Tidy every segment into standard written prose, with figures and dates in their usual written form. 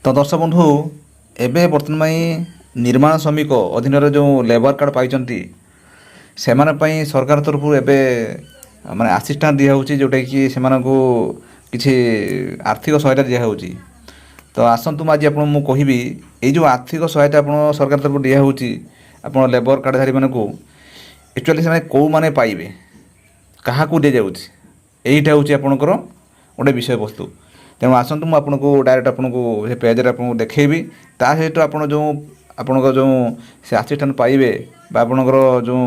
ତ ଦର୍ଶକ ବନ୍ଧୁ ଏବେ ବର୍ତ୍ତମାନ ପାଇଁ ନିର୍ମାଣ ଶ୍ରମିକ ଅଧୀନରେ ଯେଉଁ ଲେବର କାର୍ଡ଼ ପାଇଛନ୍ତି ସେମାନେ ପାଇଁ ସରକାର ତରଫରୁ ଏବେ ମାନେ ଆସିଷ୍ଟାଣ୍ଟ ଦିଆହେଉଛି ଯେଉଁଟାକି ସେମାନଙ୍କୁ କିଛି ଆର୍ଥିକ ସହାୟତା ଦିଆହେଉଛି। ତ ଆସନ୍ତୁ ମୁଁ ଆଜି ଆପଣଙ୍କୁ ମୁଁ କହିବି ଏଇ ଯେଉଁ ଆର୍ଥିକ ସହାୟତା ଆପଣ ସରକାର ତରଫରୁ ଦିଆହେଉଛି ଆପଣ ଲେବର କାର୍ଡ଼ଧାରୀମାନଙ୍କୁ ଆକ୍ଚୁଆଲି ସେମାନେ କେଉଁମାନେ ପାଇବେ, କାହାକୁ ଦିଆଯାଉଛି, ଏଇଟା ହେଉଛି ଆପଣଙ୍କର ଗୋଟେ ବିଷୟବସ୍ତୁ। ତେଣୁ ଆସନ୍ତୁ ମୁଁ ଆପଣଙ୍କୁ ଡାଇରେକ୍ଟ ଆପଣଙ୍କୁ ସେ ପେଜ୍ରେ ଆପଣଙ୍କୁ ଦେଖେଇବି। ତା ସହିତ ଆପଣ ଯେଉଁ ଆପଣଙ୍କ ଯେଉଁ ସେ ଆସିଷ୍ଟାଣ୍ଟ ପାଇବେ ବା ଆପଣଙ୍କର ଯେଉଁ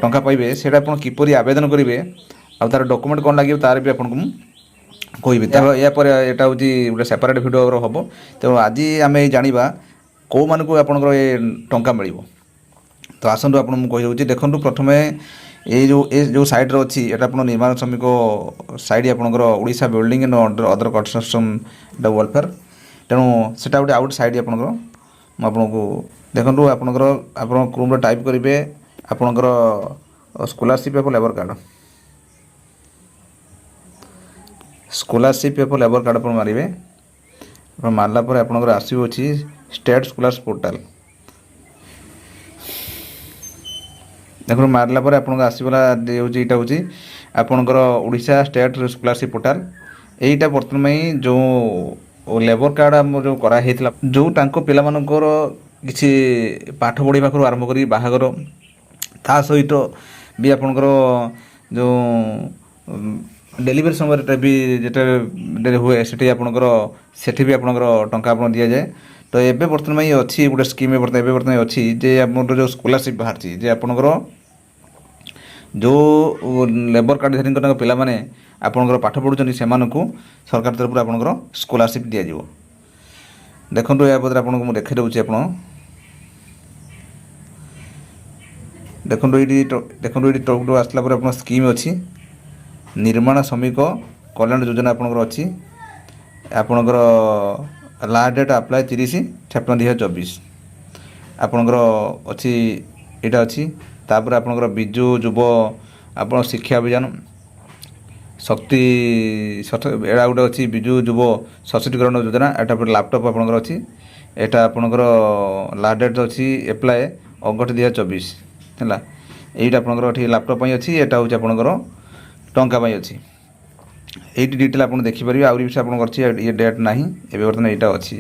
ଟଙ୍କା ପାଇବେ ସେଇଟା ଆପଣ କିପରି ଆବେଦନ କରିବେ ଆଉ ତା'ର ଡକୁମେଣ୍ଟ କ'ଣ ଲାଗିବ ତାର ବି ଆପଣଙ୍କୁ ମୁଁ କହିବି। ତେଣୁ ଏହା ପରେ ଏଇଟା ହେଉଛି ଗୋଟେ ସେପାରେଟ୍ ଭିଡ଼ିଓର ହେବ। ତେଣୁ ଆଜି ଆମେ ଜାଣିବା କେଉଁମାନଙ୍କୁ ଆପଣଙ୍କର ଏ ଟଙ୍କା ମିଳିବ। ତ ଆସନ୍ତୁ ଆପଣ ମୁଁ କହିଦେଉଛି। ଦେଖନ୍ତୁ ପ୍ରଥମେ এই ଯେଉଁ ସାଇଡ଼୍ରେ ଅଛି ଏଇଟା ଆପଣ ନିର୍ମାଣ ଶ୍ରମିକ ସାଇଡ଼୍ ଆପଣଙ୍କର Odisha building and other construction welfare. ତେଣୁ ସେଇଟା ଗୋଟେ ଆଉ ଗୋଟେ ସାଇଡ଼୍ ଆପଣଙ୍କର ମୁଁ ଆପଣଙ୍କୁ ଦେଖନ୍ତୁ ଆପଣଙ୍କର ଆପଣ କ୍ରୋମ୍ରେ ଟାଇପ୍ କରିବେ ଆପଣଙ୍କର scholarship of labour card, scholarship of labour card ଆପଣ ମାରିବେ। ଆପଣ ମାରିଲା ପରେ ଆପଣଙ୍କର ଆସିବ ଅଛି ଷ୍ଟେଟ୍ ସ୍କଲାର୍ସ ପୋର୍ଟାଲ। ଦେଖନ୍ତୁ ମାରିଲା ପରେ ଆପଣଙ୍କୁ ଆସିଗଲା ହେଉଛି ଏଇଟା ହେଉଛି ଆପଣଙ୍କର ଓଡ଼ିଶା ଷ୍ଟେଟ୍ ସ୍କଲାରସିପ୍ ପୋର୍ଟାଲ। এইটা ବର୍ତ୍ତମାନ ପାଇଁ ଯେଉଁ ଲେବର କାର୍ଡ଼ ଆମର ଯେଉଁ କରାହେଇଥିଲା ଯେଉଁ ତାଙ୍କ ପିଲାମାନଙ୍କର କିଛି ପାଠ ପଢ଼ିବା ପାଖରୁ ଆରମ୍ଭ କରି ବାହାଘର ତା ସହିତ ବି ଆପଣଙ୍କର ଯେଉଁ ଡେଲିଭରି ସମୟରେ ବି ଯେତେବେଳେ ହୁଏ ସେଠି ଆପଣଙ୍କର ସେଠି ବି ଆପଣଙ୍କର ଟଙ୍କା ଆପଣ ଦିଆଯାଏ। ତ ଏବେ ବର୍ତ୍ତମାନ ପାଇଁ ଅଛି ଗୋଟେ ସ୍କିମ୍ ଏବେ ବର୍ତ୍ତମାନ ଅଛି ଯେ ଆମର ଯେଉଁ ସ୍କଲାରସିପ୍ ବାହାରିଛି ଯେ ଆପଣଙ୍କର ଯେଉଁ ଲେବର କାର୍ଡ଼ଧାରୀଙ୍କ ତାଙ୍କ ପିଲାମାନେ ଆପଣଙ୍କର ପାଠ ପଢ଼ୁଛନ୍ତି ସେମାନଙ୍କୁ ସରକାର ତରଫରୁ ଆପଣଙ୍କର ସ୍କଲାରସିପ୍ ଦିଆଯିବ। ଦେଖନ୍ତୁ ଏହା ପଦରେ ଆପଣଙ୍କୁ ମୁଁ ଦେଖାଇ ଦେଉଛି। ଆପଣ ଦେଖନ୍ତୁ ଏଇଠି ଟପକୁ ଆସିଲା ପରେ ଆପଣଙ୍କ ସ୍କିମ୍ ଅଛି ନିର୍ମାଣ ଶ୍ରମିକ କଲ୍ୟାଣ ଯୋଜନା ଆପଣଙ୍କର ଅଛି। ଆପଣଙ୍କର ଲାଷ୍ଟ ଡେଟ୍ ଆପ୍ଲାଏ 30/6/2024 ଆପଣଙ୍କର ଅଛି ଏଇଟା ଅଛି। ତାପରେ ଆପଣଙ୍କର ବିଜୁ ଯୁବ ଆପଣ ଶିକ୍ଷା ଅଭିଯାନ ଶକ୍ତି ଏଇଟା ଗୋଟେ ଅଛି ବିଜୁ ଯୁବ ସଶକ୍ତିକରଣ ଯୋଜନା। ଏଇଟା ପରେ ଲାପଟପ୍ ଆପଣଙ୍କର ଅଛି। ଏଇଟା ଆପଣଙ୍କର ଲାଷ୍ଟ ଡେଟ୍ ଅଛି ଆପ୍ଲାଏ ଅଗଷ୍ଟ 2024 ହେଲା। ଏଇଟା ଆପଣଙ୍କର ଏଠି ଲାପଟପ୍ ପାଇଁ ଅଛି। ଏଇଟା ହେଉଛି ଆପଣଙ୍କର ଟଙ୍କା ପାଇଁ ଅଛି। এইটি ডিটেল আপনার দেখিপারে আহরি বিষয় আপনার ଅଛି ଇଏ ଡେଟ୍ ନାହିଁ ଏବେ ବର୍ତ୍ତମାନ ଏଇଟା ଅଛି।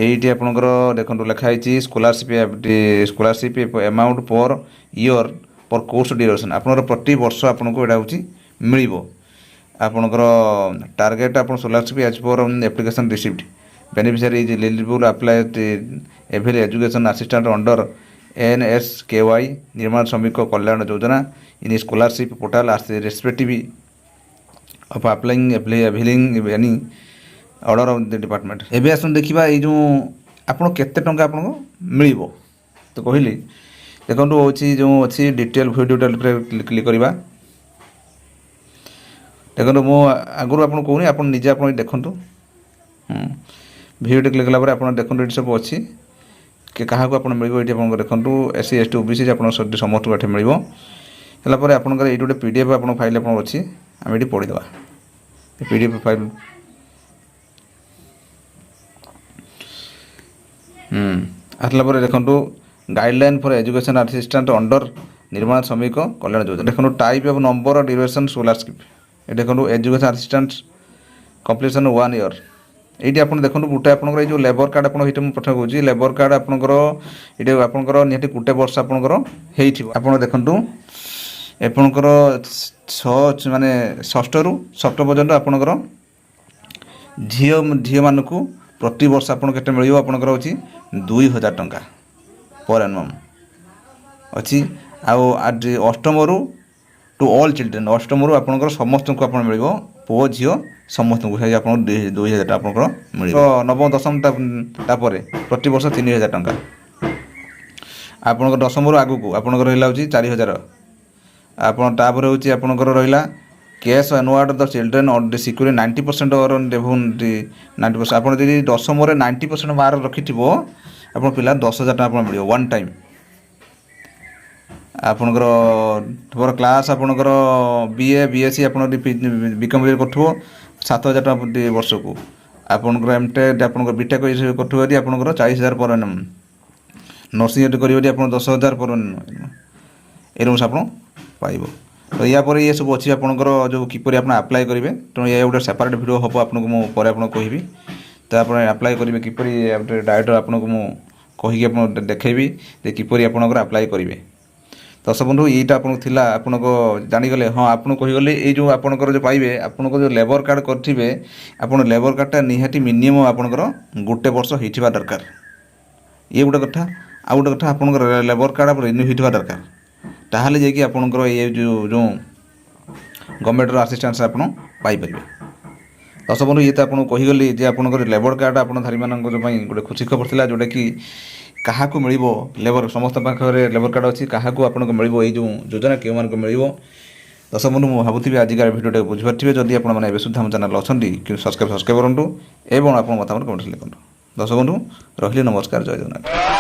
এইটি ଆପଣଙ୍କର ଦେଖନ୍ତୁ ଲେଖା ହେଇଛି scholarship amount per year per course duration. ଆପଣଙ୍କର ପ୍ରତି ବର୍ଷ ଆପଣଙ୍କୁ ଏଇଟା ହେଉଛି ମିଳିବ। ଆପଣଙ୍କର ଟାର୍ଗେଟ୍ ଆପଣ scholarship as per application receipt beneficiary is eligible apply avail education assistant under NSKY Nirman Shramik Kalyan Yojana in scholarship portal respective of applying any order of the department. ଏବେ ଆସନ୍ତୁ ଦେଖିବା ଏଇ ଯେଉଁ ଆପଣ କେତେ ଟଙ୍କା ଆପଣଙ୍କୁ ମିଳିବ। ତ କହିଲି ଦେଖନ୍ତୁ ହେଉଛି ଯେଉଁ ଅଛି ଡିଟେଲ୍ ଭିଡ଼ିଓ ଉପରେ କ୍ଲିକ୍ କରିବା। ଦେଖନ୍ତୁ ମୁଁ ଆଗରୁ ଆପଣଙ୍କୁ କହୁନି ଆପଣ ନିଜେ ଆପଣ ଦେଖନ୍ତୁ। ଭିଡ଼ିଓ କ୍ଲିକ୍ କଲା ପରେ ଆପଣ ଦେଖନ୍ତୁ ଏଠି ସବୁ ଅଛି କି କାହାକୁ ଆପଣ ମିଳିବ। ଏଇଠି ଆପଣଙ୍କୁ ଦେଖନ୍ତୁ SC ST OBC ଆପଣ ସମସ୍ତଙ୍କୁ ଏଠି ମିଳିବ। ହେଲା ପରେ ଆପଣଙ୍କର ଏଇଠି ଗୋଟେ PDF ଆପଣଙ୍କ ଫାଇଲ୍ ଆପଣଙ୍କର ଅଛି। ଆମେ ଏଠି ପଢ଼ିଦେବା PDF ଫାଇଲ୍। ଆସିଲା ପରେ ଦେଖନ୍ତୁ guideline for education assistant under ନିର୍ମାଣ ଶ୍ରମିକ କଲ୍ୟାଣ ଯୋଜନା। ଦେଖନ୍ତୁ type of number duration scholarship. ଏଠି ଦେଖନ୍ତୁ ଏଜୁକେସନ୍ ଆସିଷ୍ଟାଣ୍ଟ କମ୍ପ୍ଲିସନ୍ 1 ଇୟର୍। এইটি আপনার দেখুন গোটে আপনার এই যে লেবর কার্ড আপনার এইটা প্রথমে কହୁছি লেবর কার্ড আপনার এটা আপনার নিহতি গোটে বর্ষ আপনার হয়েছিল। আপনার দেখুন ଆପଣଙ୍କର ମାନେ 6ରୁ 7 ପର୍ଯ୍ୟନ୍ତ ଆପଣଙ୍କର ଝିଅମାନଙ୍କୁ ପ୍ରତିବର୍ଷ ଆପଣ କେତେ ମିଳିବ ଆପଣଙ୍କର ହେଉଛି 2000 ଟଙ୍କା ପର୍ ଆନମ୍ ଅଛି। ଆଉ 8ମରୁ ଟୁ ଅଲ୍ ଚିଲଡ୍ରେନ୍ ଅଷ୍ଟମରୁ ଆପଣଙ୍କର ସମସ୍ତଙ୍କୁ ଆପଣ ମିଳିବ ପୁଅ ଝିଅ ସମସ୍ତଙ୍କୁ ସେ ଆପଣଙ୍କୁ 2000 ଟଙ୍କା ଆପଣଙ୍କର ମିଳିବ। ନବମ ଦଶମ ତାପରେ ପ୍ରତିବର୍ଷ 3000 ଟଙ୍କା। ଆପଣଙ୍କର ଦଶମରୁ ଆଗକୁ ଆପଣଙ୍କର ରହିଲା ହେଉଛି 4000। ଆପଣ ତାପରେ ହେଉଛି ଆପଣଙ୍କର ରହିଲା କ୍ୟାସ୍ ଆନୱାର୍ଡ଼ ଦ ଚିଲଡ୍ରେନ୍ ସିକ୍ୟୁରି 90% ଅର୍ 90%। ଆପଣ ଯଦି ଦଶମରେ 90% ମାର୍କ ରଖିଥିବ ଆପଣ ପିଲା 10000 ଟଙ୍କା ଆପଣ ମିଳିବ ୱାନ୍ ଟାଇମ୍। ଆପଣଙ୍କର କ୍ଲାସ୍ ଆପଣଙ୍କର BA BSc ଆପଣ ବିକମ୍ କରୁଥିବ 7000 ଟଙ୍କା ବର୍ଷକୁ। ଆପଣଙ୍କର ଏମଟେକ୍ ଆପଣଙ୍କର ବିଟେକ୍ କରୁଥିବେ ଯଦି ଆପଣଙ୍କର 40,000 per annum, ନର୍ସିଂ ଯଦି କରିବେ ଯଦି ଆପଣ 10,000 per annum ଏ ରୁମ୍ସ ଆପଣ ପାଇବ। ତ ୟା ପରେ ଇଏ ସବୁ ଅଛି ଆପଣଙ୍କର ଯେଉଁ କିପରି ଆପଣ ଆପ୍ଲାଏ କରିବେ, ତେଣୁ ଏ ଗୋଟେ ସେପାରେଟ୍ ଭିଡ଼ିଓ ହେବ ଆପଣଙ୍କୁ ମୁଁ ପରେ ଆପଣଙ୍କୁ କହିବି। ତ ଆପଣ ଆପ୍ଲାଏ କରିବେ କିପରି ଡାଇରେକ୍ଟ ଆପଣଙ୍କୁ ମୁଁ କହିକି ଆପଣ ଦେଖେଇବି ଯେ କିପରି ଆପଣଙ୍କର ଆପ୍ଲାଏ କରିବେ। ଦର୍ଶକ ବନ୍ଧୁ ଏଇଟା ଆପଣଙ୍କୁ ଥିଲା ଆପଣଙ୍କ ଜାଣିଗଲେ। ହଁ ଆପଣଙ୍କୁ କହିଗଲେ ଏଇ ଯେଉଁ ଆପଣଙ୍କର ଯେଉଁ ପାଇବେ ଆପଣଙ୍କ ଯେଉଁ ଲେବର କାର୍ଡ଼ କରିଥିବେ ଆପଣ ଲେବର କାର୍ଡ଼ଟା ନିହାତି ମିନିମମ୍ ଆପଣଙ୍କର 1 ବର୍ଷ ହେଇଥିବା ଦରକାର। ଇଏ ଗୋଟେ କଥା। ଆଉ ଗୋଟେ କଥା ଆପଣଙ୍କର ଲେବର କାର୍ଡ଼ ରିନ୍ୟୁ ହେଇଥିବା ଦରକାର, ତାହେଲେ ଯାଇକି ଆପଣଙ୍କର ଏ ଯେଉଁ ଗଭର୍ଣ୍ଣମେଣ୍ଟର ଆସିଷ୍ଟାନ୍ସ ଆପଣ ପାଇପାରିବେ। ଦର୍ଶକ ବନ୍ଧୁ ଇଏ ତ ଆପଣଙ୍କୁ କହିଗଲି ଯେ ଆପଣଙ୍କର ଲେବର କାର୍ଡ଼ ଆପଣ ଧାରୀମାନଙ୍କ ପାଇଁ ଗୋଟେ ଖୁସି ଖବର ଥିଲା, ଯେଉଁଟାକି କାହାକୁ ମିଳିବ ଲେବର, ସମସ୍ତ ପାଖରେ ଲେବର କାର୍ଡ଼ ଅଛି, କାହାକୁ ଆପଣଙ୍କୁ ମିଳିବ ଏଇ ଯେଉଁ ଯୋଜନା କେଉଁମାନଙ୍କୁ ମିଳିବ। ଦର୍ଶକ ବନ୍ଧୁ ମୁଁ ଭାବୁଥିବି ଆଜିକାର ଭିଡ଼ିଓଟାକୁ ବୁଝିପାରିଥିବେ। ଯଦି ଆପଣମାନେ ଏବେ ସୁଦ୍ଧା ଆମ ଚ୍ୟାନେଲ୍ ଅଛନ୍ତି କିନ୍ତୁ ସବସ୍କ୍ରାଇବ୍ କରନ୍ତୁ ଏବଂ ଆପଣ ମତାମତ କମେଣ୍ଟରେ ଲେଖନ୍ତୁ। ଦର୍ଶକ ବନ୍ଧୁ ରହିଲି, ନମସ୍କାର, ଜୟ ଜଗନ୍ନାଥ।